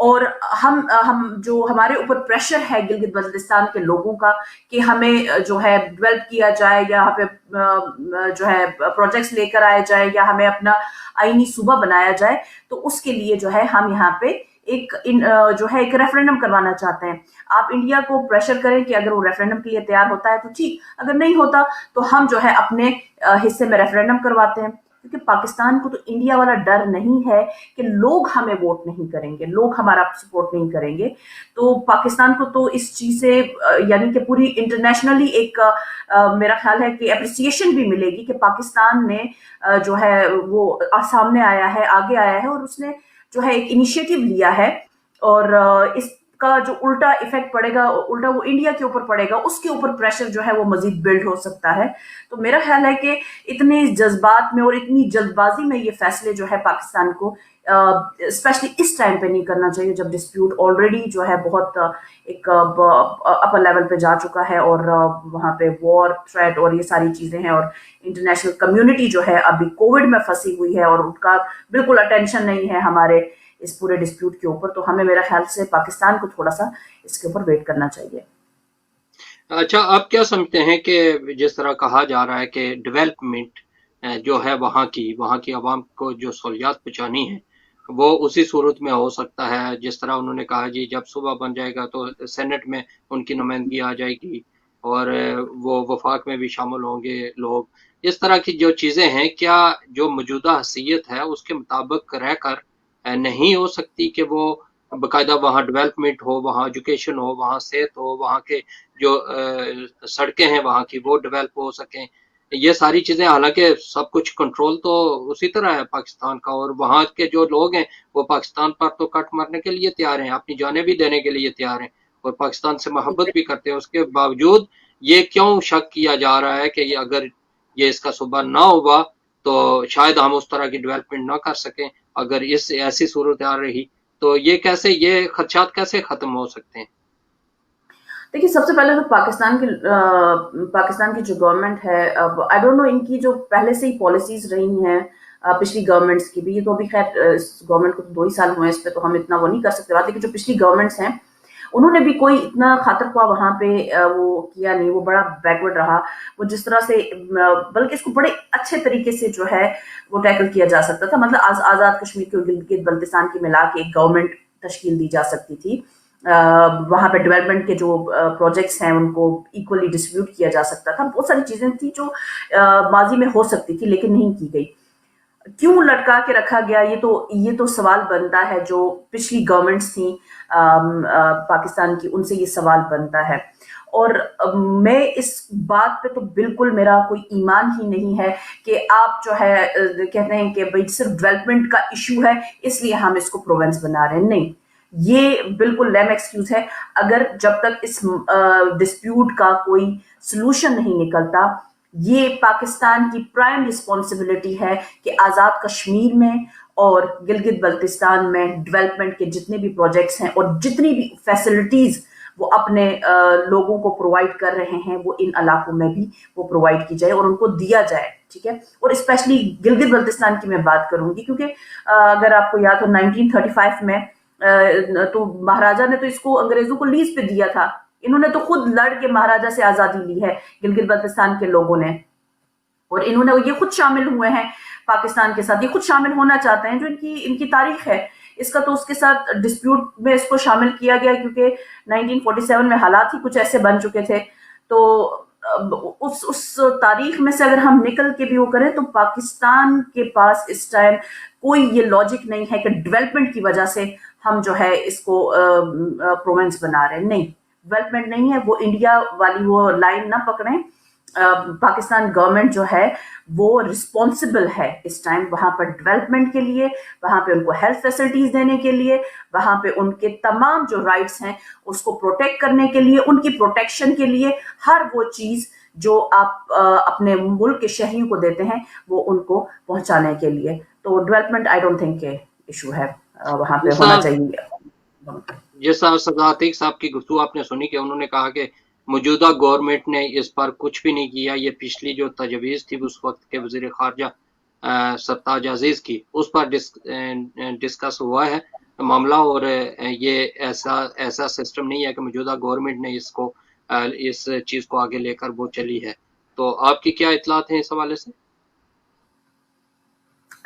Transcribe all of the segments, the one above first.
اور ہم جو ہمارے اوپر پریشر ہے گلگت بلتستان کے لوگوں کا کہ ہمیں جو ہے ڈیولپ کیا جائے، یا یہاں پہ جو ہے پروجیکٹس لے کر آئے جائے، یا ہمیں اپنا آئینی صوبہ بنایا جائے، تو اس کے لیے جو ہے ہم یہاں پہ جو ہے ایک ریفرینڈم کروانا چاہتے ہیں۔ آپ انڈیا کو پریشر کریں کہ اگر وہ ریفرینڈم کے لیے تیار ہوتا ہے تو ٹھیک، اگر نہیں ہوتا تو ہم جو ہے اپنے حصے میں ریفرینڈم کرواتے ہیں، کیونکہ پاکستان کو تو انڈیا والا ڈر نہیں ہے کہ لوگ ہمیں ووٹ نہیں کریں گے، لوگ ہمارا سپورٹ نہیں کریں گے۔ تو پاکستان کو تو اس چیز سے یعنی کہ پوری انٹرنیشنلی ایک میرا خیال ہے کہ اپریسیشن بھی ملے گی کہ پاکستان نے جو ہے وہ سامنے آیا ہے، آگے آیا ہے، اور اس نے جو ہے ایک انیشیٹو لیا ہے، اور اس کا جو الٹا ایفیکٹ پڑے گا، الٹا وہ انڈیا کے اوپر پڑے گا، اس کے اوپر پریشر جو ہے وہ مزید بلڈ ہو سکتا ہے۔ تو میرا خیال ہے کہ اتنے جذبات میں اور اتنی جلد بازی میں یہ فیصلے جو ہے پاکستان کو اسپیشلی اس ٹائم پہ نہیں کرنا چاہیے، جب ڈسپیوٹ آلریڈی جو ہے بہت ایک اپر لیول پہ جا چکا ہے، اور وہاں پہ وار تھریٹ اور یہ ساری چیزیں ہیں، اور انٹرنیشنل کمیونٹی جو ہے ابھی کووڈ میں پھنسی ہوئی ہے، اور ان کا بالکل اٹینشن نہیں ہے ہمارے اس پورے ڈسپیوٹ کے اوپر۔ تو ہمیں میرا خیال سے پاکستان کو تھوڑا سا اس کے اوپر ویٹ کرنا چاہیے۔ اچھا، آپ کیا سمجھتے ہیں کہ جس طرح کہا جا رہا ہے کہ ڈیولپمنٹ جو ہے وہاں کی عوام کو جو سہولیات پہنچانی ہے وہ اسی صورت میں ہو سکتا ہے جس طرح انہوں نے کہا جی جب صوبہ بن جائے گا تو سینٹ میں ان کی نمائندگی آ جائے گی، اور وہ وفاق میں بھی شامل ہوں گے لوگ۔ اس طرح کی جو چیزیں ہیں، کیا جو موجودہ حیثیت ہے اس کے مطابق رہ کر نہیں ہو سکتی کہ وہ باقاعدہ وہاں ڈیولپمنٹ ہو، وہاں ایجوکیشن ہو، وہاں صحت ہو، وہاں کے جو سڑکیں ہیں وہاں کی وہ ڈیولپ ہو سکیں؟ یہ ساری چیزیں، حالانکہ سب کچھ کنٹرول تو اسی طرح ہے پاکستان کا، اور وہاں کے جو لوگ ہیں وہ پاکستان پر تو کٹ مرنے کے لیے تیار ہیں، اپنی جانیں بھی دینے کے لیے تیار ہیں، اور پاکستان سے محبت بھی کرتے ہیں۔ اس کے باوجود یہ کیوں شک کیا جا رہا ہے کہ یہ اگر یہ اس کا صوبہ نہ ہوا تو شاید ہم اس طرح کی ڈیولپمنٹ نہ کر سکیں؟ اگر اس ایسی صورت آ رہی تو یہ خدشات کیسے ختم ہو سکتے ہیں؟ دیکھیے، سب سے پہلے تو پاکستان کی جو گورنمنٹ ہے، اب آئی ڈونٹ نو ان کی جو پہلے سے ہی پالیسیز رہی ہیں پچھلی گورنمنٹس کی بھی، یہ تو ابھی خیر اس گورنمنٹ کو 2 ہی سال ہوئے ہیں، اس پہ تو ہم اتنا وہ نہیں کر سکتے بات، لیکن جو پچھلی گورنمنٹس ہیں انہوں نے بھی کوئی اتنا خاطر خواہ وہاں پہ وہ کیا نہیں، وہ بڑا بیکورڈ رہا، وہ جس طرح سے بلکہ اس کو بڑے اچھے طریقے سے جو ہے وہ ٹیکل کیا جا سکتا تھا، مطلب آزاد کشمیر کو گلگت بلتستان کی ملا کے ایک گورنمنٹ تشکیل دی جا سکتی تھی، وہاں پہ ڈیولپمنٹ کے جو پروجیکٹس ہیں ان کو ایکولی ڈسٹریبیوٹ کیا جا سکتا تھا، بہت ساری چیزیں تھیں جو ماضی میں ہو سکتی تھی لیکن نہیں کی گئی۔ کیوں لٹکا کے رکھا گیا، یہ تو سوال بنتا ہے، جو پچھلی گورنمنٹس تھیں پاکستان کی، ان سے یہ سوال بنتا ہے۔ اور میں اس بات پہ تو بالکل میرا کوئی ایمان ہی نہیں ہے کہ آپ جو ہے کہتے ہیں کہ بھائی صرف ڈیولپمنٹ کا ایشو ہے اس لیے ہم اس کو پروونس بنا رہے ہیں، نہیں، یہ بالکل لیم ایکسکیوز ہے۔ اگر جب تک اس ڈسپیوٹ کا کوئی سلوشن نہیں نکلتا، یہ پاکستان کی پرائم رسپانسبلٹی ہے کہ آزاد کشمیر میں اور گلگت بلتستان میں ڈیولپمنٹ کے جتنے بھی پروجیکٹس ہیں اور جتنی بھی فیسلٹیز وہ اپنے لوگوں کو پرووائڈ کر رہے ہیں، وہ ان علاقوں میں بھی وہ پرووائڈ کی جائے اور ان کو دیا جائے، ٹھیک ہے۔ اور اسپیشلی گلگت بلتستان کی میں بات کروں گی، کیونکہ اگر آپ کو یاد ہو 1935 میں تو مہاراجا نے تو اس کو انگریزوں کو لیز پہ دیا تھا، انہوں نے تو خود لڑ کے مہاراجا سے آزادی لی ہے گلگت بلتستان کے لوگوں نے، اور انہوں نے یہ خود شامل ہوئے ہیں پاکستان کے ساتھ، یہ خود شامل ہونا چاہتے ہیں، جو ان کی تاریخ ہے اس کا، تو اس کے ساتھ ڈسپیوٹ میں اس کو شامل کیا گیا کیونکہ 1947 میں حالات ہی کچھ ایسے بن چکے تھے۔ تو اس تاریخ میں سے اگر ہم نکل کے بھی وہ کریں تو پاکستان کے پاس اس ٹائم کوئی یہ لاجک نہیں ہے کہ ڈیولپمنٹ کی وجہ سے ہم جو ہے اس کو پروونس بنا رہے ہیں، نہیں، ڈیولپمنٹ نہیں ہے، وہ انڈیا والی وہ لائن نہ پکڑیں۔ پاکستان گورنمنٹ جو ہے وہ رسپانسبل ہے اس ٹائم وہاں پر ڈیولپمنٹ کے لیے، وہاں پہ ان کو ہیلتھ فیسلٹیز دینے کے لیے، وہاں پہ ان کے تمام جو رائٹس ہیں اس کو پروٹیکٹ کرنے کے لیے، ان کی پروٹیکشن کے لیے، ہر وہ چیز جو آپ اپنے ملک کے شہریوں کو دیتے ہیں وہ ان کو پہنچانے کے لیے۔ تو ڈیولپمنٹ آئی ڈونٹ تھنک کہ ایشو ہے وہاں پہ ہونا چاہیے۔ جیسا سعد عتیق صاحب کی گفتگو آپ نے سنی کہ انہوں نے کہا کہ موجودہ گورنمنٹ نے اس پر کچھ بھی نہیں کیا، یہ پچھلی جو تجویز تھی اس وقت کے وزیر خارجہ سرتاج عزیز کی، اس پر ڈسکس ہوا ہے، معاملہ، اور یہ ایسا سسٹم نہیں ہے کہ موجودہ گورنمنٹ نے اس چیز کو آگے لے کر وہ چلی ہے. تو آپ کی کیا اطلاعات ہیں اس حوالے سے؟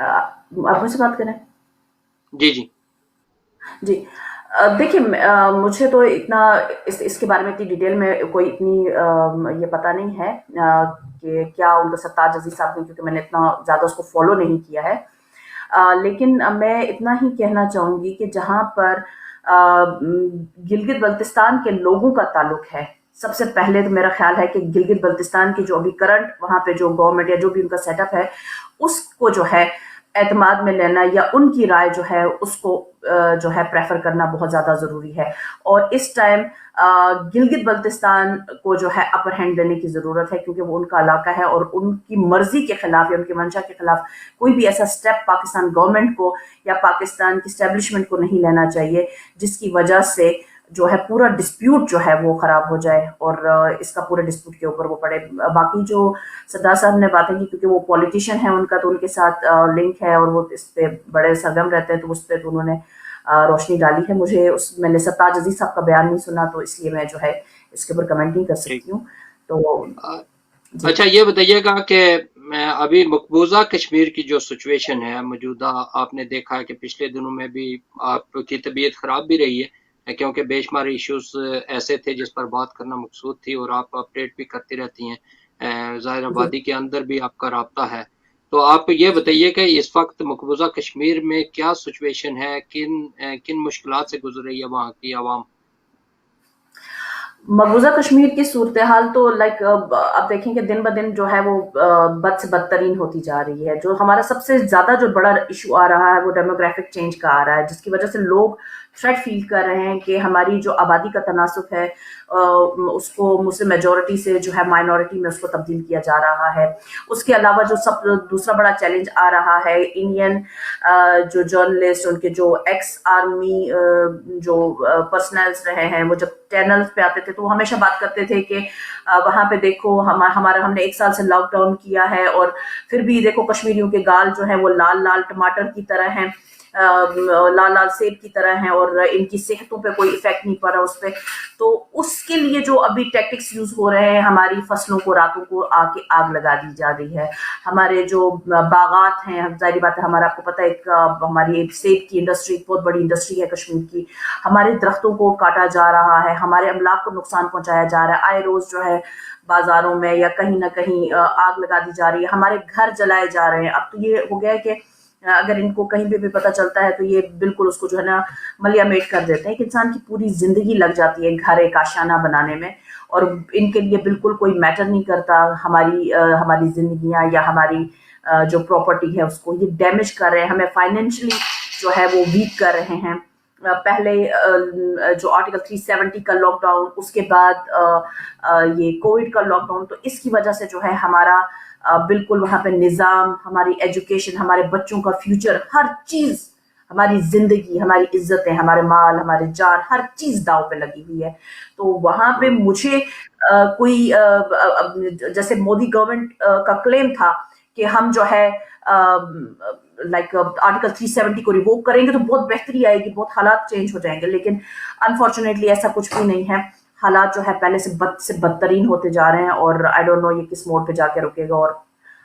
آپ مجھ سے بات کریں. جی جی جی دیکھیے مجھے تو اتنا اس کے بارے میں اتنی ڈیٹیل میں کوئی اتنی یہ پتہ نہیں ہے کہ کیا ان کا سرتاج عزیز صاحب نے، کیونکہ میں نے اتنا زیادہ اس کو فالو نہیں کیا ہے. لیکن میں اتنا ہی کہنا چاہوں گی کہ جہاں پر گلگت بلتستان کے لوگوں کا تعلق ہے، سب سے پہلے تو میرا خیال ہے کہ گلگت بلتستان کی جو ابھی کرنٹ وہاں پہ جو گورنمنٹ یا جو بھی ان کا سیٹ اپ ہے، اس کو جو ہے اعتماد میں لینا یا ان کی رائے جو ہے اس کو جو ہے پریفر کرنا بہت زیادہ ضروری ہے. اور اس ٹائم گلگت بلتستان کو جو ہے اپر ہینڈ دینے کی ضرورت ہے، کیونکہ وہ ان کا علاقہ ہے اور ان کی مرضی کے خلاف یا ان کی منشا کے خلاف کوئی بھی ایسا سٹیپ پاکستان گورنمنٹ کو یا پاکستان کی اسٹیبلشمنٹ کو نہیں لینا چاہیے جس کی وجہ سے جو ہے پورا ڈسپیوٹ جو ہے وہ خراب ہو جائے اور اس کا پورے ڈسپیوٹ کے اوپر وہ پڑے. باقی جو سردار صاحب نے باتیں کی، کیونکہ وہ پولیٹیشین ہیں ان کا تو ان کے ساتھ لنک ہے اور وہ اس پہ بڑے سرگرم رہتے ہیں، تو اس پہ تو انہوں نے روشنی ڈالی ہے. میں نے سرتاج عزیز صاحب کا بیان نہیں سنا، تو اس لیے میں جو ہے اس کے اوپر کمنٹ نہیں کر ٹھیک. سکتی ہوں. تو جی اچھا یہ بتائیے گا کہ ابھی مقبوضہ کشمیر کی جو سچویشن ہے موجودہ، آپ نے دیکھا ہے کہ پچھلے دنوں میں بھی آپ کی طبیعت خراب بھی رہی ہے، کیونکہ بے شمار ایشوز ایسے تھے جس پر بات کرنا مقصود تھی، اور آپ اپڈیٹ بھی کرتی رہتی ہیں. ظاہر جی آبادی کے اندر بھی آپ کا رابطہ ہے. تو آپ یہ بتائیے کہ اس وقت مقبوضہ کشمیر میں کیا سچویشن ہے، کن مشکلات سے گزر رہی ہے وہاں کی عوام؟ مقبوضہ کشمیر کی صورتحال تو آپ دیکھیں کہ دن بدن جو ہے وہ بد سے بدترین ہوتی جا رہی ہے. جو ہمارا سب سے زیادہ جو بڑا ایشو آ رہا ہے وہ ڈیموگرافک چینج کا آ رہا ہے، جس کی وجہ سے لوگ تھریٹ فیل کر رہے ہیں کہ ہماری جو آبادی کا تناسب ہے اس کو مسلم میجورٹی سے جو ہے مائنورٹی میں اس کو تبدیل کیا جا رہا ہے. اس کے علاوہ جو دوسرا بڑا چیلنج آ رہا ہے، انڈین جو جرنلسٹ، ان کے جو ایکس آرمی جو پرسنلز رہے ہیں، وہ جب چینلز پہ آتے تھے تو وہ ہمیشہ بات کرتے تھے کہ وہاں پہ دیکھو ہم نے 1 سال سے لاک ڈاؤن کیا ہے اور پھر بھی دیکھو کشمیریوں کے گال جو ہیں وہ لال لال ٹماٹر کی طرح ہیں، لال لال سیب کی طرح ہیں، اور ان کی صحتوں پہ کوئی ایفیکٹ نہیں پڑ رہا اس پہ. تو اس کے لیے جو ابھی ٹیکٹکس یوز ہو رہے ہیں، ہماری فصلوں کو راتوں کو آگ لگا دی جا رہی ہے. ہمارے جو باغات ہیں، ظاہری بات ہے ہمارا، آپ کو پتہ ہے ہماری سیب کی انڈسٹری بہت بڑی انڈسٹری ہے کشمیر کی، ہمارے درختوں کو کاٹا جا رہا ہے، ہمارے املاک کو نقصان پہنچایا جا رہا ہے. آئے روز جو ہے بازاروں میں یا کہیں نہ کہیں آگ لگا دی جا رہی ہے، ہمارے گھر جلائے جا رہے ہیں. اب تو یہ ہو گیا ہے کہ اگر ان کو کہیں بھی پتہ چلتا ہے تو یہ بالکل اس کو جو ہے نا ملیا میٹ کر دیتے ہیں. کہ انسان کی پوری زندگی لگ جاتی ہے گھر ایک آشیانہ بنانے میں، اور ان کے لیے بالکل کوئی میٹر نہیں کرتا ہماری زندگیاں یا ہماری جو پراپرٹی ہے اس کو یہ ڈیمیج کر رہے ہیں، ہمیں فائنینشلی جو ہے وہ ویک کر رہے ہیں. پہلے جو آرٹیکل 370 کا لاک ڈاؤن، اس کے بعد یہ کووڈ کا لاک ڈاؤن، تو اس کی وجہ سے جو ہے ہمارا بالکل وہاں پہ نظام، ہماری ایجوکیشن، ہمارے بچوں کا فیوچر، ہر چیز، ہماری زندگی، ہماری عزتیں، ہمارے مال، ہمارے جان، ہر چیز داؤ پہ لگی ہوئی ہے. تو وہاں پہ مجھے کوئی جیسے مودی گورنمنٹ کا کلیم تھا کہ ہم جو ہے آرٹیکل 370 کو ریووک کریں گے تو بہت بہتری آئے گی، بہت حالات چینج ہو جائیں گے، لیکن انفارچونیٹلی ایسا کچھ بھی نہیں ہے. حالات جو ہے پہلے سے بدترین ہوتے جا رہے ہیں، اور آئی ڈونٹ نو یہ کس موڑ پہ جا کے رکے گا. اور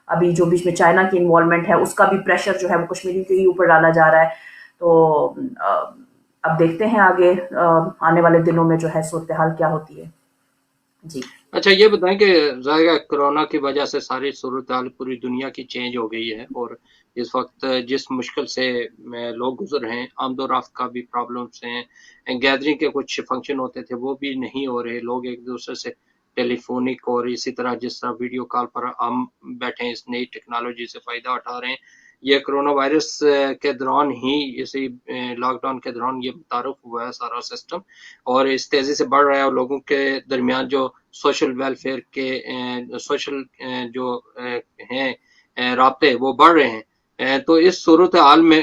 ابھی جو بیچ میں چائنا کی انوالومنٹ ہے اس کا بھی پریشر جو ہے وہ کشمیری کے ہی اوپر ڈالا جا رہا ہے. تو اب دیکھتے ہیں آگے آنے والے دنوں میں جو ہے صورتحال کیا ہوتی ہے. جی اچھا یہ بتائیں کہ ظاہر کرونا کی وجہ سے ساری صورتحال پوری دنیا کی چینج ہو گئی ہے، اور اس وقت جس مشکل سے لوگ گزر رہے ہیں، آمد و رفت کا بھی پرابلمس ہیں، گیدرنگ کے کچھ فنکشن ہوتے تھے وہ بھی نہیں ہو رہے، لوگ ایک دوسرے سے ٹیلی فونک اور اسی طرح جس طرح ویڈیو کال پر ہم بیٹھے ہیں، اس نئی ٹیکنالوجی سے فائدہ اٹھا رہے ہیں. یہ کرونا وائرس کے دوران ہی، اسی لاک ڈاؤن کے دوران یہ متعارف ہوا ہے سارا سسٹم، اور اس تیزی سے بڑھ رہا ہے، اور لوگوں کے درمیان جو سوشل ویلفیئر کے سوشل جو ہیں رابطے وہ بڑھ رہے ہیں. تو اس صورتحال میں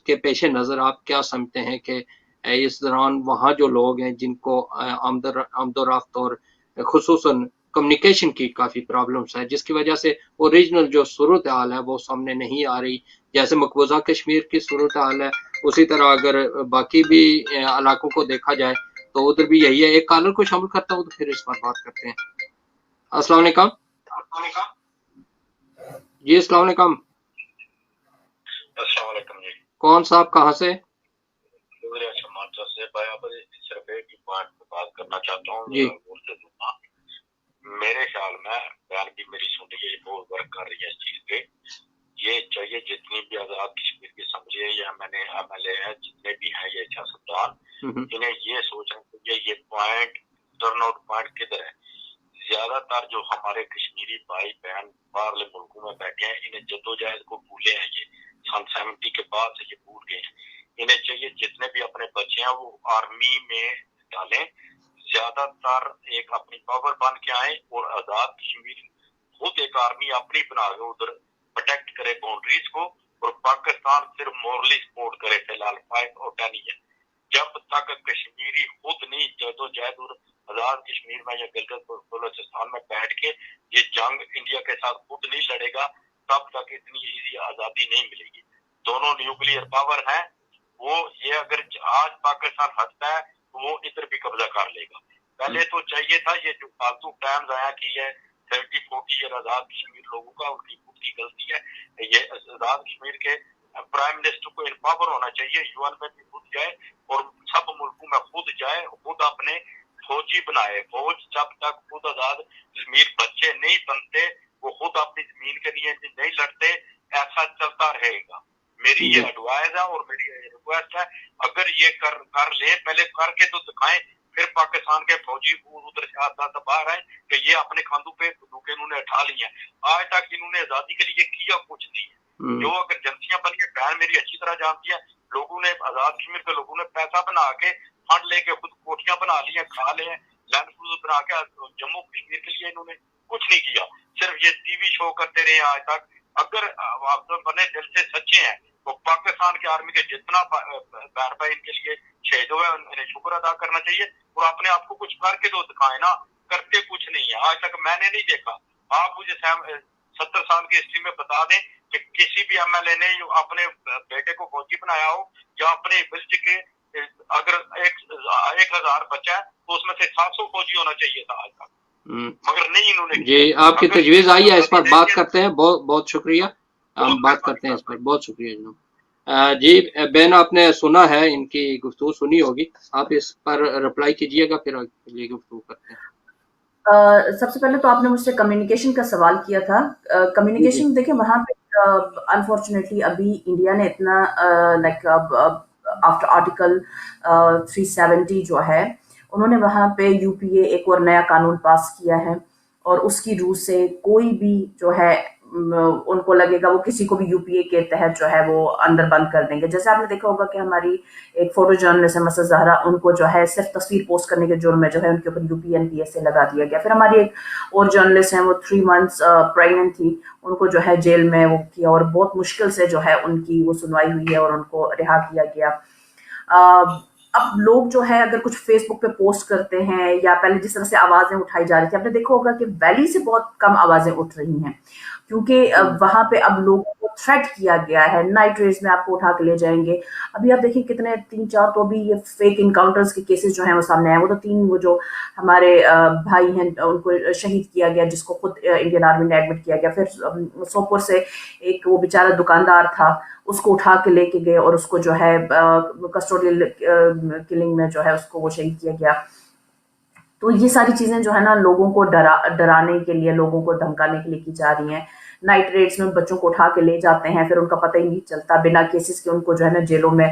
کے پیش نظر آپ کیا سمجھتے ہیں کہ اس دوران وہاں جو لوگ ہیں جن کو آمد و رفت اور خصوصاً کمیونیکیشن کی کافی پرابلمس ہے، جس کی وجہ سے اوریجنل جو صورتحال ہے وہ سامنے نہیں آ رہی. جیسے مقبوضہ کشمیر کی صورتحال ہے، اسی طرح اگر باقی بھی علاقوں کو دیکھا جائے تو ادھر بھی یہی ہے. ایک کالر کو شامل کرتا ہوں تو پھر اس پر بات کرتے ہیں. السلام علیکم. جی السلام علیکم. السلام علیکم جی. کون صاحب کہاں سے؟ صرف ایک ہی پوائنٹ پہ بات کرنا چاہتا ہوں جی. میرے خیال میں بیان بھی میری سنیے بہت ورک کر رہی ہے اس چیز پہ. یہ چاہیے جتنی بھی آزاد کشمیر کی سمجھے یا میں نے ایم ایل اے ہے جتنے بھی ہیں یہ سیاستدان انہیں یہ سوچنا چاہیے یہ پوائنٹ ٹرن آؤٹ پوائنٹ کدھر ہے. زیادہ تر جو ہمارے کشمیری بھائی بہن باہر ملکوں میں بیٹھے ہیں انہیں جدوجہد کو بھولے ہیں. یہ سن 70 کے بعد سے یہ بھول گئے ہیں. انہیں چاہیے جتنے بھی اپنے بچے ہیں وہ آرمی میں ڈالیں. زیادہ تر ایک اپنی پاور بن کے آئیں اور آزاد کشمیر خود ایک آرمی اپنی بنا کے ادھر پروٹیکٹ کرے باؤنڈریز کو اور پاکستان صرف مورلی سپورٹ کرے. فی الحال فائٹ ہوتا نہیں ہے. جب تک کشمیری خود نہیں جدوجہد اور آزاد کشمیر میں یا گلگت بلوچستان میں بیٹھ کے یہ جنگ انڈیا کے ساتھ خود نہیں لڑے گا تب تک اتنی ایزی آزادی نہیں ملے گی. دونوں نیوکلیئر پاور ہیں. وہ یہ اگر آج پاکستان ہٹتا ہے تو وہ ادھر بھی قبضہ کر لے گا. پہلے تو چاہیے تھا یہ جو فالتو ٹائم ضائع کی ہے 30-40 ایئر آزاد کشمیر لوگوں کا ان کی خود کی غلطی ہے. یہ آزاد کشمیر کے پرائم منسٹر کو امپاور ہونا چاہیے. یو این میں بھی خود جائے اور سب ملکوں میں خود جائے خود اپنے فوجی بنائے. فوج جب تک خود آزاد کشمیر بچے نہیں بنتے وہ خود اپنی زمین کے لیے نہیں لڑتے ایسا چلتا رہے گا. میری یہ ایڈوائز ہے اور میری یہ ریکویسٹ ہے اگر یہ کر لے پہلے کر کے تو دکھائیں پھر پاکستان کے فوجی ادھر سے آتا باہر آئے کہ یہ اپنے کاندھوں پہ بندوقیں انہوں نے اٹھا لی ہیں. آج تک انہوں نے آزادی کے لیے کیا کچھ نہیں ہے. جو اگر ایجنسیاں بنی ہیں بہن میری اچھی طرح جانتی ہے لوگوں نے آزاد کشمیر کے لوگوں نے پیسہ بنا کے فنڈ لے کے خود کوٹیاں بنا لی ہیں کھا لے ہیں لینڈ کروز بنا کے جموں کشمیر کے لیے انہوں نے کچھ نہیں کیا. صرف یہ ٹی وی شو کرتے رہے آج تک. اگر آپ بنے دل سے سچے ہیں تو پاکستان کی آرمی کے جتنا بہن بھائی ان کے لیے شہید ہوئے انہیں شکر ادا کرنا چاہیے اور اپنے آپ کو کچھ کر کے تو دکھائیں نا. کرتے کچھ نہیں ہے. آج تک میں نے نہیں دیکھا. آپ مجھے 70 سال کی ہسٹری میں بتا دیں کہ کسی بھی ایم ایل اے نے اپنے بیٹے کو فوجی بنایا ہو یا اپنے ولیج کے اگر 1000 بچہ ہے تو اس میں سے 700 فوجی ہونا چاہیے تھا آج تک مگر نہیں انہوں نے. جی آپ کی تجویز آئی ہے اس پر بات کرتے ہیں. بہت بہت شکریہ. ہم بات کرتے ہیں اس پر. بہت شکریہ جناب. جی بہن آپ نے سنا ہے ان کی گفتگو سنی ہوگی. آپ اس پر رپلائی کیجئے گا پھر یہ گفتگو کرتے ہیں. سب سے پہلے تو آپ نے مجھ سے کمیونیکیشن کا سوال کیا تھا. کمیونیکیشن دیکھیں وہاں پہ انفارچونیٹلی ابھی انڈیا نے اتنا لائک آفٹر آرٹیکل 370 جو ہے انہوں نے وہاں پہ یو پی اے ایک اور نیا قانون پاس کیا ہے اور اس کی روح سے کوئی بھی جو ہے ان کو لگے گا وہ کسی کو بھی یو پی اے کے تحت جو ہے وہ اندر بند کر دیں گے. جیسے آپ نے دیکھا ہوگا کہ ہماری ایک فوٹو جرنلسٹ ہے مسز زہرا ان کو جو ہے صرف تصویر پوسٹ کرنے کے جرم میں جو ہے ان کے اوپر U P N P S سے لگا دیا گیا. پھر ہماری ایک اور جرنلسٹ ہیں وہ 3 months پریگننٹ تھی ان کو جو ہے جیل میں وہ کیا اور بہت مشکل سے جو ہے ان کی وہ سنوائی ہوئی ہے اور ان کو رہا کیا گیا. اب لوگ جو ہے اگر کچھ فیس بک پہ پوسٹ کرتے ہیں یا پہلے جس طرح سے آوازیں اٹھائی جا رہی تھی آپ نے دیکھا ہوگا کہ ویلی سے بہت کم آوازیں اٹھ رہی ہیں کیونکہ وہاں پہ اب لوگوں کو تھریٹ کیا گیا ہے. نائٹ ریڈز میں آپ کو اٹھا کے لے جائیں گے. ابھی آپ دیکھیں کتنے 3-4 تو ابھی یہ فیک انکاؤنٹرز کے کیسز جو ہیں وہ سامنے آئے. وہ تو 3 وہ جو ہمارے بھائی ہیں ان کو شہید کیا گیا جس کو خود انڈین آرمی نے ایڈمٹ کیا گیا. پھر سوپور سے ایک وہ بیچارہ دکاندار تھا اس کو اٹھا کے لے کے گئے اور اس کو جو ہے کسٹوڈیل کلنگ میں جو ہے اس کو وہ شہید کیا گیا. تو یہ ساری چیزیں جو ہے نا لوگوں کو ڈرانے کے لیے لوگوں کو دھمکانے کے لیے کی جا رہی ہیں. نائٹ ریڈز میں بچوں کو اٹھا کے لے جاتے ہیں پھر ان کا پتہ ہی نہیں چلتا بنا کیسز کے ان کو جو ہے نا جیلوں میں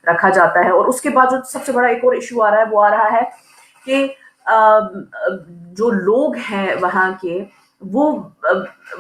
رکھا جاتا ہے. اور اس کے بعد جو سب سے بڑا ایک اور ایشو آ رہا ہے وہ آ رہا ہے کہ جو لوگ ہیں وہاں کے وہ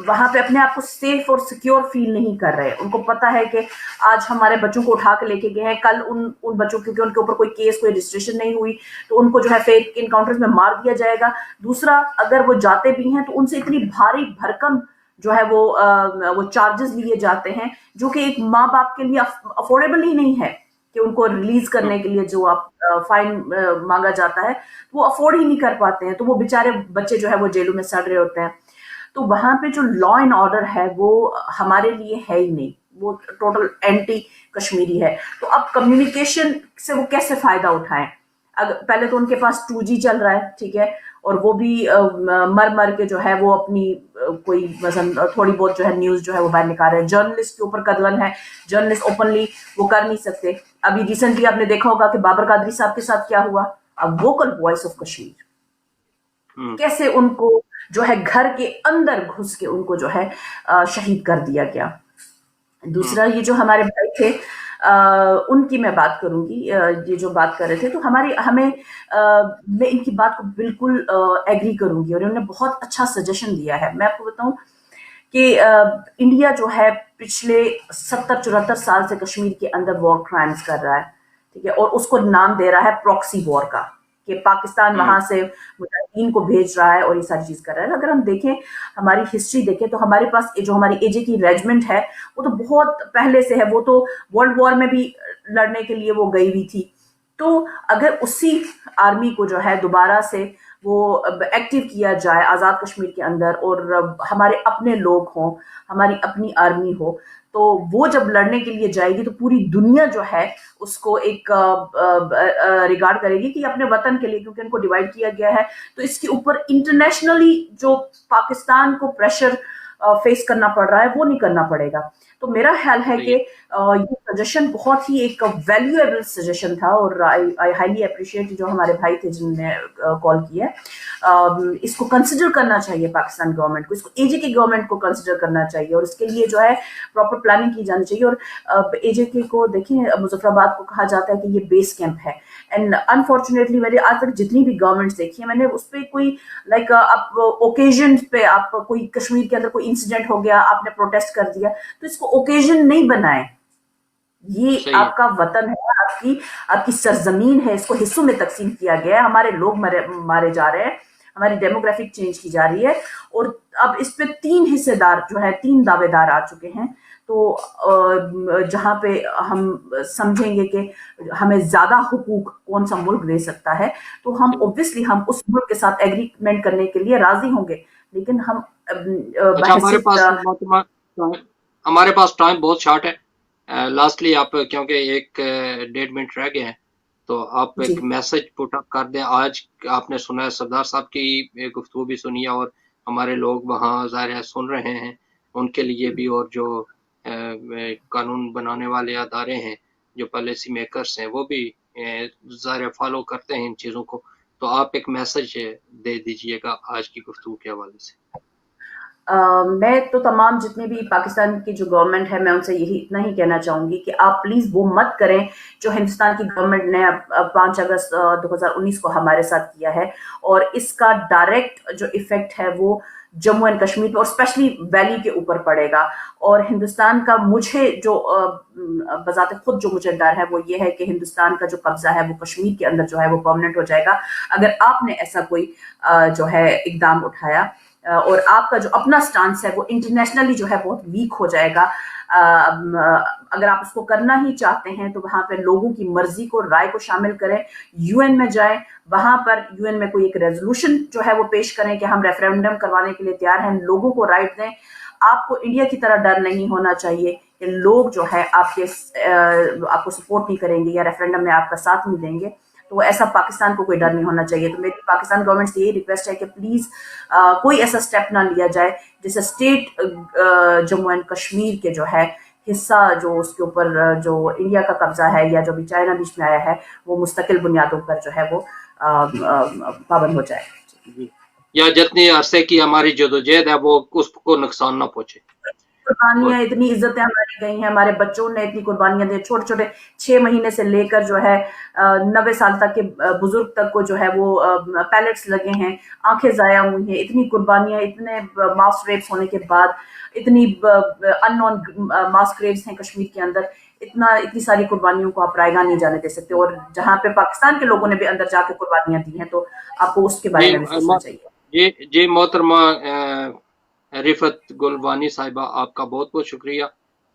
وہاں پہ اپنے آپ کو سیف اور سیکیور فیل نہیں کر رہے. ان کو پتا ہے کہ آج ہمارے بچوں کو اٹھا کے لے کے گئے ہیں کل ان بچوں کیونکہ ان کے اوپر کوئی کیس کوئی رجسٹریشن نہیں ہوئی تو ان کو جو ہے فیک انکاؤنٹرز میں مار دیا جائے گا. دوسرا اگر وہ جاتے بھی ہیں تو ان سے اتنی بھاری بھرکم جو ہے وہ چارجز لیے جاتے ہیں جو کہ ایک ماں باپ کے لیے افورڈیبل ہی نہیں ہے. کہ ان کو ریلیز کرنے کے لیے جو آپ فائن مانگا جاتا ہے وہ افورڈ ہی نہیں کر پاتے ہیں، تو وہ بیچارے بچے جو ہے وہ جیلوں میں سڑ رہے ہوتے ہیں. تو وہاں پہ جو لا اینڈ آرڈر ہے وہ ہمارے لیے ہے ہی نہیں، وہ ٹوٹل اینٹی کشمیری ہے. تو اب کمیونیکیشن سے وہ کیسے فائدہ اٹھائیں؟ پہلے تو ان کے پاس 2G چل رہا ہے، ٹھیک ہے، اور وہ بھی مر مر کے جو ہے وہ اپنی کوئی مثلا تھوڑی بہت جو ہے نیوز جو ہے وہ باہر نکال رہے ہیں. جرنلسٹ کے اوپر قدغن ہے، جرنلسٹ اوپنلی وہ کر نہیں سکتے. ابھی ریسنٹلی آپ نے دیکھا ہوگا کہ بابر قادری صاحب کے ساتھ کیا ہوا. اب ووکل وائس آف کشمیر کیسے ان کو جو ہے گھر کے اندر گھس کے ان کو جو ہے شہید کر دیا گیا. دوسرا یہ جو ہمارے بھائی تھے ان کی میں بات کروں گی، یہ جو بات کر رہے تھے تو ہمیں میں ان کی بات کو بالکل ایگری کروں گی، اور انہوں نے بہت اچھا سجیشن دیا ہے. میں آپ کو بتاؤں کہ انڈیا جو ہے پچھلے 70-74 سال سے کشمیر کے اندر وار کرائمز کر رہا ہے، ٹھیک ہے، اور اس کو نام دے رہا ہے پراکسی وار کا، کہ پاکستان وہاں سے مجاہدین کو بھیج رہا ہے اور یہ ساری چیز کر رہا ہے. اگر ہم دیکھیں ہماری ہسٹری دیکھیں تو ہمارے پاس جو ہماری AJ کی ریجمنٹ ہے وہ تو بہت پہلے سے ہے، وہ تو ورلڈ وار میں بھی لڑنے کے لیے وہ گئی ہوئی تھی. تو اگر اسی آرمی کو جو ہے دوبارہ سے وہ ایکٹیو کیا جائے آزاد کشمیر کے اندر، اور ہمارے اپنے لوگ ہوں، ہماری اپنی آرمی ہو، تو وہ جب لڑنے کے لیے جائے گی تو پوری دنیا جو ہے اس کو ایک ریگارڈ کرے گی کہ اپنے وطن کے لیے، کیونکہ ان کو ڈیوائڈ کیا گیا ہے. تو اس کے اوپر انٹرنیشنلی جو پاکستان کو پریشر فیس کرنا پڑ رہا ہے وہ نہیں کرنا پڑے گا. تو میرا خیال ہے کہ یہ سجیشن بہت ہی ایک ویلیویبل سجیشن تھا، اور آئی ہائیلی اپریشیٹ جو ہمارے بھائی تھے جن نے کال کی ہے. اس کو کنسیڈر کرنا چاہیے پاکستان گورنمنٹ کو، اس کو AJ کی گورنمنٹ کو کنسیڈر کرنا چاہیے، اور اس کے لیے جو ہے پراپر پلاننگ کی جانی چاہیے. اور AJ کو دیکھیں مظفر آباد کو کہا جاتا ہے کہ یہ بیس کیمپ ہے، اینڈ انفارچونیٹلی میں نے آج تک جتنی بھی گورنمنٹس دیکھی ہیں میں نے اس پہ کوئی لائک آپ اوکیزن پہ آپ کوئی کشمیر کے اندر کوئی انسیڈنٹ ہو گیا آپ نے پروٹیسٹ کر دیا تو اس کو اوکیزن نہیں بنائیں. یہ آپ کا وطن ہے، آپ کی سرزمین ہے، اس کو حصوں میں تقسیم کیا گیا ہے، ہمارے لوگ مارے جا رہے ہیں، ہماری ڈیموگرافک چینج کی جا رہی ہے، اور اب اس پہ 3 حصے دار جو ہے 3 دعوے دار آ چکے ہیں. تو جہاں پہ ہم سمجھیں گے کہ ہمیں زیادہ حقوق کون سا ملک دے سکتا ہے تو ہم اوبویسلی ہم اس ملک کے ساتھ ایگریمنٹ کرنے کے لیے راضی ہوں گے، لیکن ہم ہمارے پاس ٹائم بہت شارٹ ہے. لاسٹلی آپ کیونکہ 1.5 منٹ رہ گئے ہیں تو آپ ایک میسج پٹ اپ کر دیں. آج آپ نے سنا ہے سردار صاحب کی گفتگو بھی سنی ہے، اور ہمارے لوگ وہاں ظاہر ہے سن رہے ہیں، ان کے لیے بھی، اور جو قانون بنانے والے ادارے ہیں، جو پالیسی میکرز ہیں، وہ بھی ظاہر فالو کرتے ہیں ان چیزوں کو. تو آپ ایک میسج دے دیجئے گا آج کی گفتگو کے حوالے سے. میں تو تمام جتنے بھی پاکستان کی جو گورنمنٹ ہے میں ان سے یہی اتنا ہی کہنا چاہوں گی کہ آپ پلیز وہ مت کریں جو ہندوستان کی گورنمنٹ نے 5 اگست 2019 کو ہمارے ساتھ کیا ہے، اور اس کا ڈائریکٹ جو ایفیکٹ ہے وہ جموں اینڈ کشمیر پہ اور اسپیشلی ویلی کے اوپر پڑے گا. اور ہندوستان کا مجھے جو بذات خود جو مجھے ڈر ہے وہ یہ ہے کہ ہندوستان کا جو قبضہ ہے وہ کشمیر کے اندر جو ہے وہ پرماننٹ ہو جائے گا اگر آپ نے ایسا کوئی جو ہے اقدام اٹھایا، اور آپ کا جو اپنا سٹانس ہے وہ انٹرنیشنلی جو ہے بہت ویک ہو جائے گا. اگر آپ اس کو کرنا ہی چاہتے ہیں تو وہاں پہ لوگوں کی مرضی کو، رائے کو شامل کریں، UN میں جائیں، وہاں پر UN میں کوئی ایک ریزولوشن جو ہے وہ پیش کریں کہ ہم ریفرینڈم کروانے کے لیے تیار ہیں، لوگوں کو رائٹ دیں. آپ کو انڈیا کی طرح ڈر نہیں ہونا چاہیے کہ لوگ جو ہے آپ کو سپورٹ نہیں کریں گے یا ریفرینڈم میں آپ کا ساتھ نہیں دیں گے. تو ایسا پاکستان کو کوئی ڈر نہیں ہونا چاہیے. تو میری پاکستان گورنمنٹ سے یہی ریکویسٹ ہے کہ پلیز کوئی ایسا سٹیپ نہ لیا جائے جسے اسٹیٹ جموں اینڈ کشمیر کے جو ہے حصہ جو اس کے اوپر جو انڈیا کا قبضہ ہے یا جو بھی چائنا بیچ میں آیا ہے وہ مستقل بنیادوں پر جو ہے وہ پابند ہو جائے. یا جتنی عرصے کی ہماری جدوجہد ہے وہ اس کو نقصان نہ پہنچے. قربانیاں اتنی عزتیں ہماری گئی ہیں، ہمارے بچوں نے اتنی قربانیاں دی، چھوٹے چھوٹے 6 مہینے سے لے کر جو ہے 90 سال تک کے بزرگ تک کو جو ہے وہ پیلٹس لگے ہیں، آنکھیں ضائع ہوئی ہیں، اتنی قربانیاں، اتنے ماس ریپس ہونے کے بعد، اتنی ان نون ماس گریوز ہیں کشمیر کے اندر، اتنی ساری قربانیوں کو آپ رائے گاہ نہیں جانے دے سکتے. اور جہاں پہ پاکستان کے لوگوں نے بھی اندر جا کے قربانیاں دی ہیں تو آپ کو اس کے بارے میں بھی سوچنا چاہیے. جی محترمہ رفت گل وانی صاحبہ، آپ کا بہت بہت شکریہ.